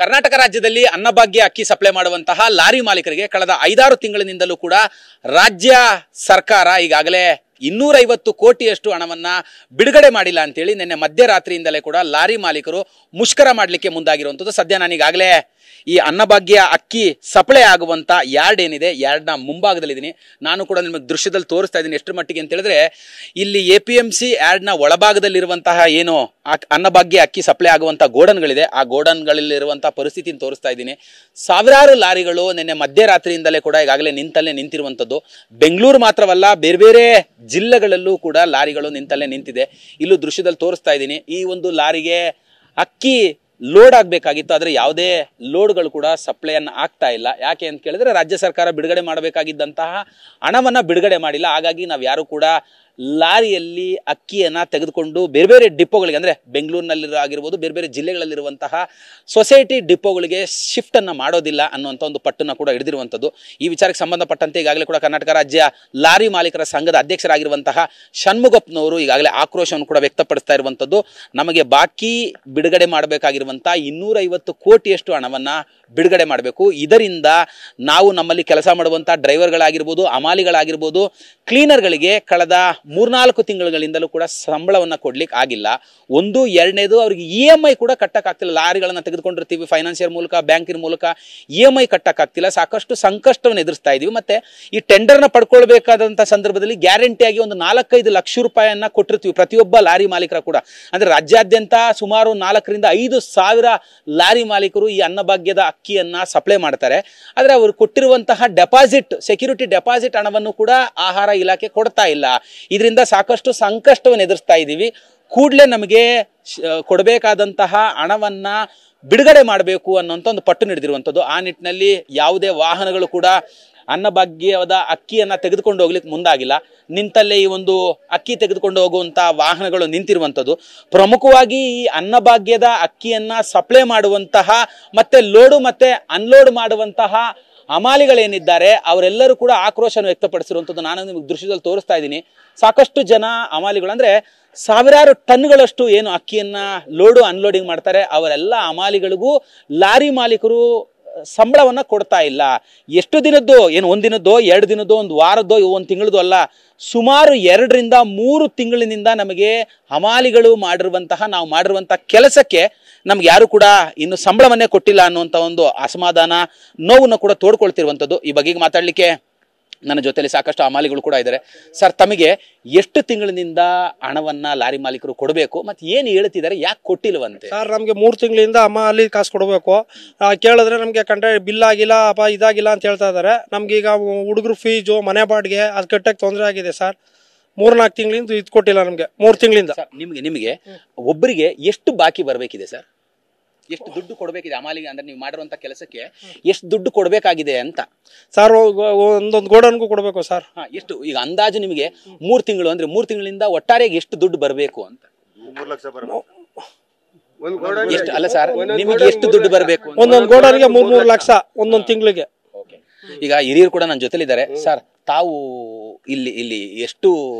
ಕರ್ನಾಟಕ ರಾಜ್ಯದಲ್ಲಿ ಅನ್ನಭಾಗ್ಯ ಅಕ್ಕಿ ಸಪ್ಲೈ ಮಾಡುವಂತಹ ಲಾರಿ ಮಾಲೀಕರಿಗೆ ಕಳೆದ 5-6 ತಿಂಗಳಿನಿಂದಲೂ ಕೂಡ ರಾಜ್ಯ ಸರ್ಕಾರ ಈಗಾಗಲೇ 250 ಕೋಟಿಯಷ್ಟು ಹಣವನ್ನ ಬಿಡುಗಡೆ ಮಾಡಿಲ್ಲ ಅಂತೇಳಿ ನಿನ್ನೆ ಮಧ್ಯರಾತ್ರಿಯಿಂದಲೇ ಕೂಡ ಲಾರಿ ಮಾಲೀಕರು ಮುಷ್ಕರ ಮಾಡಲಿಕ್ಕೆ ಮುಂದಾಗಿರುವಂಥದ್ದು. ಸದ್ಯ ನಾನೀಗಾಗಲೇ ಈ ಅನ್ನಭಾಗ್ಯ ಅಕ್ಕಿ ಸಪ್ಲೈ ಆಗುವಂತ ಯಾರ್ಡ್ ಏನಿದೆ, ಯಾರ್ಡ್ನ ಮುಂಭಾಗದಲ್ಲಿದ್ದೀನಿ. ನಾನು ಕೂಡ ನಿಮಗೆ ದೃಶ್ಯದಲ್ಲಿ ತೋರಿಸ್ತಾ ಇದ್ದೀನಿ ಎಷ್ಟರ ಮಟ್ಟಿಗೆ ಅಂತ ಹೇಳಿದ್ರೆ, ಇಲ್ಲಿ APMC ಯಾರ್ಡ್ನ ಒಳಭಾಗದಲ್ಲಿರುವಂತಹ ಏನು ಅನ್ನಭಾಗ್ಯ ಅಕ್ಕಿ ಸಪ್ಲೈ ಆಗುವಂತ ಗೋಡನ್ಗಳಿದೆ, ಆ ಗೋಡನ್ಗಳಲ್ಲಿರುವಂತಹ ಪರಿಸ್ಥಿತಿಯನ್ನು ತೋರಿಸ್ತಾ ಇದ್ದೀನಿ. ಸಾವಿರಾರು ಲಾರಿಗಳು ನಿನ್ನೆ ಮಧ್ಯರಾತ್ರಿಯಿಂದಲೇ ಕೂಡ ಈಗಾಗಲೇ ನಿಂತಲ್ಲೇ ನಿಂತಿರುವಂಥದ್ದು. ಬೆಂಗಳೂರು ಮಾತ್ರವಲ್ಲ, ಬೇರೆ ಬೇರೆ ಜಿಲ್ಲೆಗಳಲ್ಲೂ ಕೂಡ ಲಾರಿಗಳು ನಿಂತಲ್ಲೇ ನಿಂತಿದೆ. ಇಲ್ಲೂ ದೃಶ್ಯದಲ್ಲಿ ತೋರಿಸ್ತಾ ಇದ್ದೀನಿ. ಈ ಒಂದು ಲಾರಿಗೆ ಅಕ್ಕಿ ಲೋಡ್ ಆಗಬೇಕಾಗಿತ್ತು, ಆದರೆ ಯಾವುದೇ ಲೋಡ್ಗಳು ಕೂಡ ಸಪ್ಲೈಯನ್ನು ಆಗ್ತಾ ಇಲ್ಲ. ಯಾಕೆ ಅಂತ ಕೇಳಿದ್ರೆ, ರಾಜ್ಯ ಸರ್ಕಾರ ಬಿಡುಗಡೆ ಮಾಡಬೇಕಾಗಿದ್ದಂತಹ ಹಣವನ್ನು ಬಿಡುಗಡೆ ಮಾಡಿಲ್ಲ. ಹಾಗಾಗಿ ನಾವು ಯಾರು ಕೂಡ ಲಾರಿಯಲ್ಲಿ ಅಕ್ಕಿಯನ್ನು ತೆಗೆದುಕೊಂಡು ಬೇರೆ ಬೇರೆ ಡಿಪೋಗಳಿಗೆ, ಅಂದರೆ ಬೆಂಗಳೂರಿನಲ್ಲಿ ಆಗಿರ್ಬೋದು, ಬೇರೆ ಬೇರೆ ಜಿಲ್ಲೆಗಳಲ್ಲಿರುವಂತಹ ಸೊಸೈಟಿ ಡಿಪೋಗಳಿಗೆ ಶಿಫ್ಟನ್ನು ಮಾಡೋದಿಲ್ಲ ಅನ್ನುವಂಥ ಒಂದು ಪಟ್ಟನ್ನು ಕೂಡ ಹಿಡಿದಿರುವಂಥದ್ದು. ಈ ವಿಚಾರಕ್ಕೆ ಸಂಬಂಧಪಟ್ಟಂತೆ ಈಗಾಗಲೇ ಕೂಡ ಕರ್ನಾಟಕ ರಾಜ್ಯ ಲಾರಿ ಮಾಲೀಕರ ಸಂಘದ ಅಧ್ಯಕ್ಷರಾಗಿರುವಂತಹ ಷಣ್ಮುಗಪ್ಪನವರು ಈಗಾಗಲೇ ಆಕ್ರೋಶವನ್ನು ಕೂಡ ವ್ಯಕ್ತಪಡಿಸ್ತಾ ಇರುವಂಥದ್ದು. ನಮಗೆ ಬಾಕಿ ಬಿಡುಗಡೆ ಮಾಡಬೇಕಾಗಿರುವಂಥ 250 ಕೋಟಿಯಷ್ಟು ಹಣವನ್ನು ಬಿಡುಗಡೆ ಮಾಡಬೇಕು. ಇದರಿಂದ ನಾವು ನಮ್ಮಲ್ಲಿ ಕೆಲಸ ಮಾಡುವಂಥ ಡ್ರೈವರ್ಗಳಾಗಿರ್ಬೋದು, ಹಮಾಲಿಗಳಾಗಿರ್ಬೋದು, ಕ್ಲೀನರ್ಗಳಿಗೆ ಕಳೆದ 3-4 ತಿಂಗಳುಗಳಿಂದಲೂ ಕೂಡ ಸಂಬಳವನ್ನು ಕೊಡ್ಲಿಕ್ಕೆ ಆಗಿಲ್ಲ. ಒಂದು, ಎರಡನೇದು, ಅವ್ರಿಗೆ EMI ಕೂಡ ಕಟ್ಟಕ್ಕಾಗ್ತಿಲ್ಲ. ಲಾರಿಗಳನ್ನು ತೆಗೆದುಕೊಂಡಿರ್ತೀವಿ ಫೈನಾನ್ಸಿಯರ್ ಮೂಲಕ, ಬ್ಯಾಂಕಿನ ಮೂಲಕ, EMI ಕಟ್ಟಕ್ಕಾಗ್ತಿಲ್ಲ. ಸಾಕಷ್ಟು ಸಂಕಷ್ಟವನ್ನು ಎದುರಿಸ್ತಾ ಇದೀವಿ. ಮತ್ತೆ ಈ ಟೆಂಡರ್ನ ಪಡ್ಕೊಳ್ಬೇಕಾದಂಥ ಸಂದರ್ಭದಲ್ಲಿ ಗ್ಯಾರಂಟಿಯಾಗಿ ಒಂದು 4-5 ಲಕ್ಷ ರೂಪಾಯಿಯನ್ನ ಕೊಟ್ಟಿರ್ತೀವಿ ಪ್ರತಿಯೊಬ್ಬ ಲಾರಿ ಮಾಲೀಕರ ಕೂಡ. ಅಂದ್ರೆ ರಾಜ್ಯಾದ್ಯಂತ ಸುಮಾರು 4,000-5 ಸಾವಿರ ಲಾರಿ ಮಾಲೀಕರು ಈ ಅನ್ನಭಾಗ್ಯದ ಅಕ್ಕಿಯನ್ನ ಸಪ್ಲೈ ಮಾಡ್ತಾರೆ. ಆದರೆ ಅವರು ಕೊಟ್ಟಿರುವಂತಹ ಡೆಪಾಸಿಟ್, ಸೆಕ್ಯೂರಿಟಿ ಡೆಪಾಸಿಟ್ ಹಣವನ್ನು ಕೂಡ ಆಹಾರ ಇಲಾಖೆ ಕೊಡ್ತಾ ಇಲ್ಲ. ಇದರಿಂದ ಸಾಕಷ್ಟು ಸಂಕಷ್ಟವನ್ನು ಎದುರಿಸ್ತಾ ಇದ್ದೀವಿ. ಕೂಡಲೇ ನಮಗೆ ಕೊಡಬೇಕಾದಂತಹ ಹಣವನ್ನ ಬಿಡುಗಡೆ ಮಾಡಬೇಕು ಅನ್ನೋಂಥ ಒಂದು ಪಟ್ಟು ಹಿಡಿದಿರುವಂಥದ್ದು. ಆ ನಿಟ್ಟಿನಲ್ಲಿ ಯಾವುದೇ ವಾಹನಗಳು ಕೂಡ ಅನ್ನಭಾಗ್ಯದ ಅಕ್ಕಿಯನ್ನ ತೆಗೆದುಕೊಂಡು ಹೋಗ್ಲಿಕ್ಕೆ ಮುಂದಾಗಿಲ್ಲ. ನಿಂತಲ್ಲೇ ಈ ಒಂದು ಅಕ್ಕಿ ತೆಗೆದುಕೊಂಡು ಹೋಗುವಂತ ವಾಹನಗಳು ನಿಂತಿರುವಂಥದ್ದು. ಪ್ರಮುಖವಾಗಿ ಈ ಅನ್ನಭಾಗ್ಯದ ಅಕ್ಕಿಯನ್ನ ಸಪ್ಲೈ ಮಾಡುವಂತಹ ಮತ್ತೆ ಲೋಡು ಮತ್ತೆ ಅನ್ಲೋಡ್ ಮಾಡುವಂತಹ ಹಮಾಲಿಗಳೇನಿದ್ದಾರೆ ಅವರೆಲ್ಲರೂ ಕೂಡ ಆಕ್ರೋಶವನ್ನು ವ್ಯಕ್ತಪಡಿಸಿರುವಂಥದ್ದು. ನಾನು ನಿಮಗೆ ದೃಶ್ಯದಲ್ಲಿ ತೋರಿಸ್ತಾ ಇದ್ದೀನಿ. ಸಾಕಷ್ಟು ಜನ ಹಮಾಲಿಗಳು, ಅಂದ್ರೆ ಸಾವಿರಾರು ಟನ್ಗಳಷ್ಟು ಏನು ಅಕ್ಕಿಯನ್ನ ಲೋಡು ಅನ್ಲೋಡಿಂಗ್ ಮಾಡ್ತಾರೆ, ಅವರೆಲ್ಲ ಹಮಾಲಿಗಳಿಗೂ ಲಾರಿ ಮಾಲೀಕರು ಸಂಬಳವನ್ನ ಕೊಡ್ತಾ ಇಲ್ಲ. ಎಷ್ಟು ದಿನದ್ದು, ಏನು ಒಂದಿನದ್ದೋ, 2 ದಿನದ್ದೋ, 1 ವಾರದ್ದೋ, 1 ತಿಂಗಳದ್ದು ಅಲ್ಲ, ಸುಮಾರು 2-3 ತಿಂಗಳಿನಿಂದ ನಮಗೆ ಹಮಾಲಿಗಳು ನಾವು ಮಾಡಿರುವಂತಹ ಕೆಲಸಕ್ಕೆ ನಮ್ಗೆ ಯಾರು ಕೂಡ ಇನ್ನು ಸಂಬಳವನ್ನೇ ಕೊಟ್ಟಿಲ್ಲ ಅನ್ನುವಂಥ ಒಂದು ಅಸಮಾಧಾನ, ನೋವನ್ನು ಕೂಡ ತೋಡ್ಕೊಳ್ತಿರುವಂಥದ್ದು. ಈ ಬಗ್ಗೆ ಮಾತಾಡ್ಲಿಕ್ಕೆ ನನ್ನ ಜೊತೆಲಿ ಸಾಕಷ್ಟು ಹಮಾಲಿಗಳು ಕೂಡ ಇದ್ದಾರೆ. ಸರ್, ತಮಗೆ ಎಷ್ಟು ತಿಂಗಳಿನಿಂದ ಹಣವನ್ನ ಲಾರಿ ಮಾಲೀಕರು ಕೊಡಬೇಕು, ಮತ್ತೆ ಏನು ಹೇಳ್ತಿದ್ದಾರೆ, ಯಾಕೆ ಕೊಟ್ಟಿಲ್ವಂತೆ? ಸರ್, ನಮಗೆ 3 ತಿಂಗಳಿಂದ ಹಮಾಲಿ ಕಾಸು ಕೊಡಬೇಕು. ಕೇಳಿದ್ರೆ ನಮಗೆ ಬಿಲ್ ಆಗಿಲ್ಲ, ಇದಾಗಿಲ್ಲ ಅಂತ ಹೇಳ್ತಾ ಇದ್ದಾರೆ. ನಮ್ಗೆ ಈಗ ಹುಡುಗರು ಫೀಸು, ಮನೆ ಬಾಡಿಗೆ ಅದು ಕಟ್ಟಕ್ಕೆ ತೊಂದರೆ ಆಗಿದೆ ಸರ್. 3-4 ತಿಂಗಳಿಂದ ಇದು ಕೊಟ್ಟಿಲ್ಲ ನಮಗೆ. 3 ತಿಂಗಳಿಂದ ನಿಮಗೆ ಒಬ್ಬರಿಗೆ ಎಷ್ಟು ಬಾಕಿ ಬರಬೇಕಿದೆ ಸರ್? ಎಷ್ಟು ದುಡ್ಡು ಕೊಡಬೇಕಿದೆ ಹಮಾಲಿಗೆ? ಅಂದ್ರೆ ನೀವು ಮಾಡಿರುವಂತ ಕೆಲಸಕ್ಕೆ ಎಷ್ಟು ದುಡ್ಡು ಕೊಡಬೇಕಾಗಿದೆ ಅಂತ ಸರ್? ಒಂದೊಂದು ಗೋಡನ್ಗೂ ಕೊಡಬೇಕು ಸರ್. ಎಷ್ಟು ಈಗ ಅಂದಾಜು ನಿಮಗೆ 3 ತಿಂಗಳು ಅಂದ್ರೆ 3 ತಿಂಗಳಿಂದ ಒಟ್ಟಾರೆಯಾಗಿ ಎಷ್ಟು ದುಡ್ಡು ಬರಬೇಕು ಅಂತ? 3 ಲಕ್ಷ ಎಷ್ಟು ಅಲ್ಲ ಸರ್, ನಿಮಗೆ ಎಷ್ಟು ದುಡ್ಡು ಬರಬೇಕು? ಒಂದೊಂದು ಗೋಡನ್ಗೆ 3-3 ಲಕ್ಷ ಒಂದೊಂದು ತಿಂಗಳಿಗೆ. ಈಗ ಹಿರಿಯರು ಕೂಡ ನನ್ನ ಜೊತೆಲಿದ್ದಾರೆ. ಸರ್, ತಾವು ಇಲ್ಲಿ ಎಷ್ಟು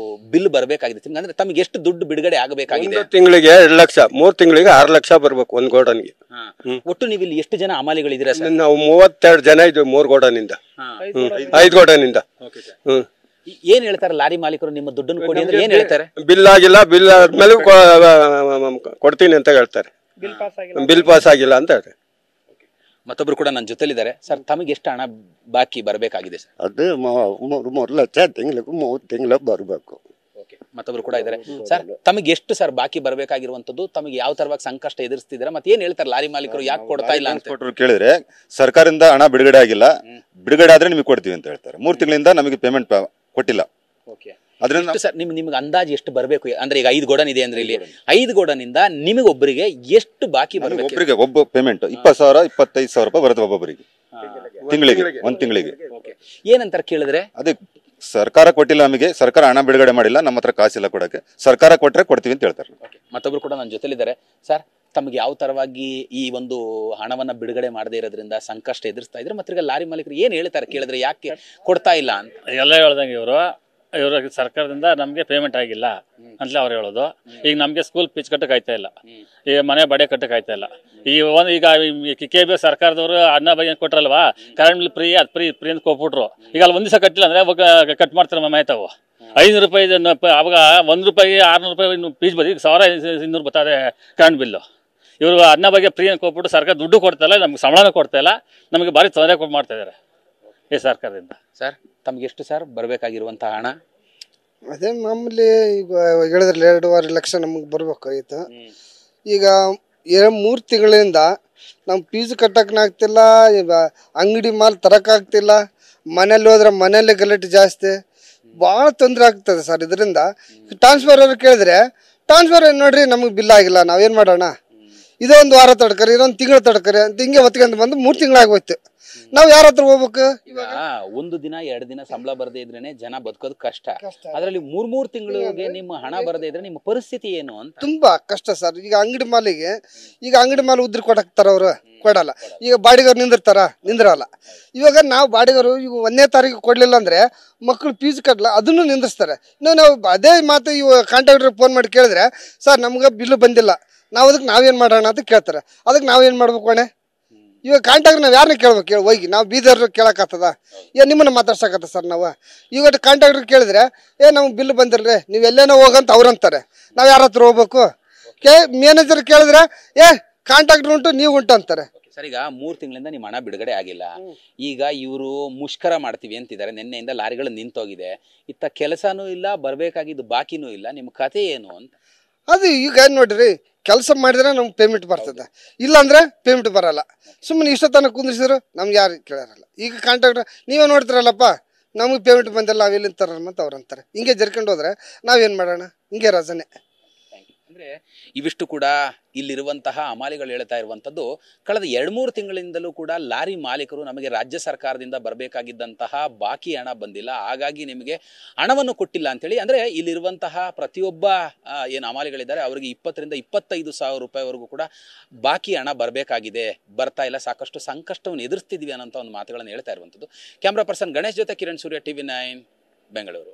ಬಿಲ್ ಬರಬೇಕಾಗಿದೆ ಅಂದ್ರೆ ತಮಗೆ ಎಷ್ಟು ದುಡ್ಡು ಬಿಡುಗಡೆ ಆಗಬೇಕಾಗಿದೆ? ತಿಂಗಳಿಗೆ 2 ಲಕ್ಷ, 3 ತಿಂಗಳಿಗೆ 6 ಲಕ್ಷ ಬರ್ಬೇಕು ಒಂದು ಗೋಡನ್ಗೆ. ಒಟ್ಟು ನೀವು ಇಲ್ಲಿ ಎಷ್ಟು ಜನ ಹಮಾಲಿಗಳಿದ್ದೀರಾ ಸರ್? ನಾವು 32 ಜನ ಇದ್ದೀವಿ 3 ಗೋಡನಿಂದ, 5 ಗೋಡನಿಂದ. ಏನ್ ಹೇಳ್ತಾರೆ ಲಾರಿ ಮಾಲೀಕರು? ನಿಮ್ಮ ದುಡ್ಡನ್ನು ಕೊಡಿ ಅಂದ್ರೆ ಏನ್ ಹೇಳ್ತಾರೆ? ಬಿಲ್ ಆಗಿಲ್ಲ, ಬಿಲ್ ಆದ್ಮೇಲೆ ಕೊಡ್ತೀನಿ ಅಂತ ಹೇಳ್ತಾರೆ. ಬಿಲ್ ಪಾಸ್ ಆಗಿಲ್ಲ ಅಂತ ಹೇಳ್ತಾರೆ. ಮತ್ತೊಬ್ರು ಕೂಡ ನನ್ನ ಜೊತೆಲಿದ್ದಾರೆ. ಸರ್, ತಮಗೆ ಎಷ್ಟು ಹಣ ಬಾಕಿ ಬರಬೇಕಾಗಿದೆ ಸರ್? ಅದು 3 ಲಕ್ಷ ತಿಂಗಳಿಗೆ 3 ತಿಂಗಳು ಬರಬೇಕು. ಮತ್ತೊಬ್ರು ಕೂಡ ಇದ್ದಾರೆ. ಸರ್, ತಮಗೆ ಎಷ್ಟು ಸರ್ ಬಾಕಿ ಬರಬೇಕಾಗಿರುವಂತದ್ದು? ತಮಗೆ ಯಾವ ತರವಾಗಿ ಸಂಕಷ್ಟ ಎದುರಿಸ್ತಿದ್ದೀರಾ, ಮತ್ತೆ ಏನ್ ಹೇಳ್ತಾರೆ ಲಾರಿ ಮಾಲೀಕರು, ಯಾಕೆ ಕೊಡ್ತಾ ಇಲ್ಲ ಅಂತ ಕೇಳಿದ್ರೆ, ಸರ್ಕಾರದಿಂದ ಹಣ ಬಿಡುಗಡೆ ಆಗಿಲ್ಲ, ಬಿಡುಗಡೆ ಆದ್ರೆ ನಿಮಗೆ ಕೊಡ್ತೀವಿ ಅಂತ ಹೇಳ್ತಾರೆ. 3 ತಿಂಗಳಿಂದ ನಮಗೆ ಪೇಮೆಂಟ್ ಕೊಟ್ಟಿಲ್ಲ. ಅದರಿಂದ ಸರ್ ನಿಮ್ಗೆ ಅಂದಾಜು ಎಷ್ಟು ಬರಬೇಕು? ಅಂದ್ರೆ ಈಗ 5 ಗೋಡನ್ ಇದೆ ಅಂದ್ರೆ ಇಲ್ಲಿ 5 ಗೋಡನಿಂದ ನಿಮಗೆ ಒಬ್ಬರಿಗೆ ಎಷ್ಟು ಬಾಕಿ ಬರಬೇಕು? ಒಬ್ಬರಿಗೆ ಒಬ್ಬ ಪೇಮೆಂಟ್ 20,000 25,000 ರೂಪಾಯಿ ಬರುತ್ತೆ ಒಬ್ಬೊಬ್ಬರಿಗೆ ತಿಂಗಳಿಗೆ, 1 ತಿಂಗಳಿಗೆ. ಏನಂತಾರೆ ಕೇಳಿದ್ರೆ, ಅದೇ ಸರ್ಕಾರ ಕೊಟ್ಟಿಲ್ಲ ನಮಗೆ, ಸರ್ಕಾರ ಹಣ ಬಿಡುಗಡೆ ಮಾಡಿಲ್ಲ, ನಮ್ಮ ಹತ್ರ ಕಾಸಿಲ್ಲ ಕೊಡಕ್ಕೆ, ಸರ್ಕಾರ ಕೊಟ್ರೆ ಕೊಡ್ತೀವಿ ಅಂತ ಹೇಳ್ತಾರೆ. ಮತ್ತೊಬ್ರು ಕೂಡ ನನ್ನ ಜೊತೆಲಿದ್ದಾರೆ. ಸರ್, ತಮಗೆ ಯಾವ ತರವಾಗಿ ಈ ಒಂದು ಹಣವನ್ನ ಬಿಡುಗಡೆ ಮಾಡದೇ ಇರೋದ್ರಿಂದ ಸಂಕಷ್ಟ ಎದುರಿಸ್ತಾ ಇದ್ರೆ, ಮತ್ತೆ ಲಾರಿ ಮಾಲೀಕರು ಏನ್ ಹೇಳ್ತಾರೆ ಕೇಳಿದ್ರೆ, ಯಾಕೆ ಕೊಡ್ತಾ ಇಲ್ಲ ಅಂತ? ಎಲ್ಲ ಹೇಳ್ದಂಗೆ ಇವರು ಇವ್ರ ಸರ್ಕಾರದಿಂದ ನಮಗೆ ಪೇಮೆಂಟ್ ಆಗಿಲ್ಲ ಅಂತಲೇ ಅವ್ರು ಹೇಳೋದು. ಈಗ ನಮಗೆ ಸ್ಕೂಲ್ ಫೀಸ್ ಕಟ್ಟಕ್ಕೆ ಆಯ್ತಾ ಇಲ್ಲ, ಈಗ ಮನೆ ಬಾಡೆ ಕಟ್ಟಕ್ಕೆ ಆಯ್ತಾ ಇಲ್ಲ. ಈಗ KBS ಸರ್ಕಾರದವರು ಅನ್ನ ಬಗ್ಗೆ ಕೊಟ್ರಲ್ವಾ, ಕರೆಂಟ್ ಬಿಲ್ ಫ್ರೀ ಅದು ಫ್ರೀ ಅಂತ ಕೊಟ್ಬಿಟ್ರು. ಈಗ ಅಲ್ಲಿ ಒಂದು ದಿವಸ ಕಟ್ಟಿಲ್ಲ ಅಂದರೆ ಕಟ್ ಮಾಡ್ತಾರೆ ಮಾಯ್ತಾವು. 500 ರೂಪಾಯಿ ಅವಾಗ 1 ರೂಪಾಯಿಗೆ 600 ರೂಪಾಯಿ ಫೀಸ್ ಬರೀ 1200 ಬರ್ತದೆ ಕರೆಂಟ್ ಬಿಲ್ಲು. ಇವರು ಅನ್ನ ಬಗ್ಗೆ ಫ್ರೀ ಅಂತ ಕೊಟ್ಬಿಟ್ಟು ಸರ್ಕಾರ ದುಡ್ಡು ಕೊಡ್ತಾ ಇಲ್ಲ, ನಮ್ಗೆ ಸಂಬಳನೂ ಕೊಡ್ತಾ ಇಲ್ಲ, ನಮಗೆ ಭಾರಿ ತೊಂದರೆ ಮಾಡ್ತಾ ಇದ್ದಾರೆ ಈ ಸರ್ಕಾರದಿಂದ. ಸರ್ ತಮ್ಗೆ ಎಷ್ಟು ಸರ್ ಬರಬೇಕಾಗಿರುವಂತಹ ಹಣ? ಅದೇ ಮಾಮೂಲಿ ಈಗ ಹೇಳಿದ್ರಲ್ಲ 2.5 ಲಕ್ಷ ನಮಗೆ ಬರ್ಬೇಕಾಗಿತ್ತು. ಈಗ 3 ತಿಂಗಳಿಂದ ನಮ್ಮ ಫೀಸ್ ಕಟ್ಟಕ್ಕಾಗ್ತಿಲ್ಲ, ಈಗ ಅಂಗಡಿ ಮಾಲ್ ತರಕ್ಕಾಗ್ತಿಲ್ಲ, ಮನೇಲಿ ಹೋದ್ರೆ ಮನೇಲಿ ಗಲಾಟೆ ಜಾಸ್ತಿ, ಭಾಳ ತೊಂದರೆ ಆಗ್ತದೆ ಸರ್. ಇದರಿಂದ ಟ್ರಾನ್ಸ್ಫರ್ ಅವ್ರು ಕೇಳಿದ್ರೆ ಟ್ರಾನ್ಸ್ಫರ್ ನೋಡ್ರಿ ನಮಗೆ ಬಿಲ್ ಆಗಿಲ್ಲ, ನಾವೇನು ಮಾಡೋಣ, ಇದೊಂದು ವಾರ ತಡ್ಕರಿ, ಇದೊಂದು ತಿಂಗಳು ತಡ್ಕರಿ ಅಂತ ಹಿಂಗೆ ಹೊತ್ಕೊಂಡು ಬಂದು 3 ತಿಂಗಳಾಗೋಯ್ತು. ನಾವು ಯಾರ ಹತ್ರ ಹೋಗ್ಬೇಕು? ಇವಾಗ 1 ದಿನ 2 ದಿನ ಸಂಬಳ ಬರದೇ ಇದ್ರೇನೆ ಜನ ಬದುಕೋದು ಕಷ್ಟ. ಅದರಲ್ಲಿ 3 ತಿಂಗಳಿಗೆ ನಿಮ್ಮ ಹಣ ಬರದೇ ಇದ್ರೆ ನಿಮ್ಮ ಪರಿಸ್ಥಿತಿ ಏನು ಅಂತ ತುಂಬಾ ಕಷ್ಟ ಸರ್. ಈಗ ಅಂಗಡಿ ಮಾಲ್ ಉದ್ರಿ ಕೊಡಕ್ತಾರ ಅವ್ರು, ಕೊಡಲ್ಲ. ಈಗ ಬಾಡಿಗೆವ್ರು ನಿಂದ್ರಲ್ಲ. ಇವಾಗ ನಾವು ಬಾಡಿಗೆವರು ಈಗ 1ನೇ ತಾರೀಕು ಕೊಡ್ಲಿಲ್ಲ ಅಂದ್ರೆ ಮಕ್ಕಳು ಫೀಸ್ ಕಟ್ಟಲ್ಲ, ಅದನ್ನು ನಿಂದಿಸ್ತಾರೆ. ನಾವು ಅದೇ ಮಾತು ಇವಾಗ ಕಾಂಟ್ರಾಕ್ಟರ್ ಫೋನ್ ಮಾಡಿ ಕೇಳಿದ್ರೆ, ಸರ್ ನಮ್ಗೆ ಬಿಲ್ಲು ಬಂದಿಲ್ಲ, ಅದಕ್ಕೆ ನಾವೇನು ಮಾಡೋಣ ಅಂತ ಕೇಳ್ತಾರೆ. ಅದಕ್ಕೆ ನಾವೇನು ಮಾಡ್ಬೇಕು ಅಣ್ಣೆ? ಇವಾಗ ಕಾಂಟ್ರಾಕ್ಟರ್ ನಾವು ಯಾರನ್ನ ಕೇಳ್ಬೇಕು? ಹೋಗಿ ನಾವು ಬೀದರ್ ಕೇಳಕ್ಕಾಗ್ತದ? ನಿಮ್ಮನ್ನ ಮಾತಾಡ್ಸಕತ್ತ ಸರ್ ನಾವು. ಈಗ ಕಾಂಟ್ರಾಕ್ಟರ್ ಕೇಳಿದ್ರೆ ನಮ್ಗೆ ಬಿಲ್ ಬಂದಿಲ್ರಿ, ನೀವು ಎಲ್ಲೇನೋ ಹೋಗಂತ ಅವ್ರಂತಾರೆ. ನಾವು ಯಾರ ಹತ್ರ ಹೋಗ್ಬೇಕು? ಮ್ಯಾನೇಜರ್ ಕೇಳಿದ್ರೆ ಕಾಂಟ್ರಾಕ್ಟರ್ ಉಂಟು, ನೀವು ಉಂಟು ಅಂತಾರೆ. ಸರ್ ಈಗ 3 ತಿಂಗಳಿಂದ ನಿಮ್ಮ ಹಣ ಬಿಡುಗಡೆ ಆಗಿಲ್ಲ. ಈಗ ಇವರು ಮುಷ್ಕರ ಮಾಡ್ತೀವಿ ಅಂತಿದ್ದಾರೆ. ನಿನ್ನೆಯಿಂದ ಲಾರಿಗಳು ನಿಂತೋಗಿದೆ. ಇತ್ತ ಕೆಲಸನೂ ಇಲ್ಲ, ಬರ್ಬೇಕಾಗಿದ್ದು ಬಾಕಿನೂ ಇಲ್ಲ. ನಿಮ್ಮ ಕತೆ ಏನು ಅಂತ? ಅದು ಈಗ ನೋಡ್ರಿ, ಕೆಲಸ ಮಾಡಿದ್ರೆ ನಮ್ಗೆ ಪೇಮೆಂಟ್ ಬರ್ತದೆ, ಇಲ್ಲಾಂದ್ರೆ ಪೇಮೆಂಟ್ ಬರಲ್ಲ. ಸುಮ್ಮನೆ ಇಷ್ಟ ತನಕ ಕುಂದ್ರಿಸಿದ್ರು ನಮ್ಗೆ ಯಾರು ಕೇಳಾರಲ್ಲ. ಈಗ ಕಾಂಟ್ರಾಕ್ಟರ್ ನೀವೇ ನೋಡ್ತಿರಲ್ಲಪ್ಪ, ನಮಗೆ ಪೇಮೆಂಟ್ ಬಂದಿಲ್ಲ, ನಾವೆಲ್ಲಿಂದ ತರೋಣ ಅಂತ ಅವ್ರು ಅಂತಾರೆ. ಹಿಂಗೆ ಜರ್ಕೊಂಡು ಹೋದ್ರೆ ನಾವೇನು ಮಾಡೋಣ? ಹಿಂಗೆ ರಜನೆ. ಅಂದ್ರೆ ಇವಿಷ್ಟು ಕೂಡ ಇಲ್ಲಿರುವಂತಹ ಹಮಾಲಿಗಳು ಹೇಳ್ತಾ ಇರುವಂತದ್ದು, ಕಳೆದ 2-3 ತಿಂಗಳಿಂದಲೂ ಕೂಡ ಲಾರಿ ಮಾಲೀಕರು ನಮಗೆ ರಾಜ್ಯ ಸರ್ಕಾರದಿಂದ ಬರಬೇಕಾಗಿದ್ದಂತಹ ಬಾಕಿ ಹಣ ಬಂದಿಲ್ಲ, ಹಾಗಾಗಿ ನಿಮಗೆ ಹಣವನ್ನು ಕೊಟ್ಟಿಲ್ಲ ಅಂತೇಳಿ. ಅಂದ್ರೆ ಇಲ್ಲಿರುವಂತಹ ಪ್ರತಿಯೊಬ್ಬ ಏನು ಹಮಾಲಿಗಳಿದ್ದಾರೆ ಅವರಿಗೆ 20,000 ರಿಂದ 25,000 ರೂಪಾಯಿವರೆಗೂ ಕೂಡ ಬಾಕಿ ಹಣ ಬರಬೇಕಾಗಿದೆ, ಬರ್ತಾ ಇಲ್ಲ, ಸಾಕಷ್ಟು ಸಂಕಷ್ಟವನ್ನು ಎದುರಿಸ್ತಿದ್ವಿ ಅನ್ನೋಂಥ ಒಂದು ಮಾತುಗಳನ್ನು ಹೇಳ್ತಾ ಇರುವಂಥದ್ದು. ಕ್ಯಾಮ್ರಾ ಪರ್ಸನ್ ಗಣೇಶ್ ಜೊತೆ ಕಿರಣ್ ಸೂರ್ಯ, TV9 ಬೆಂಗಳೂರು.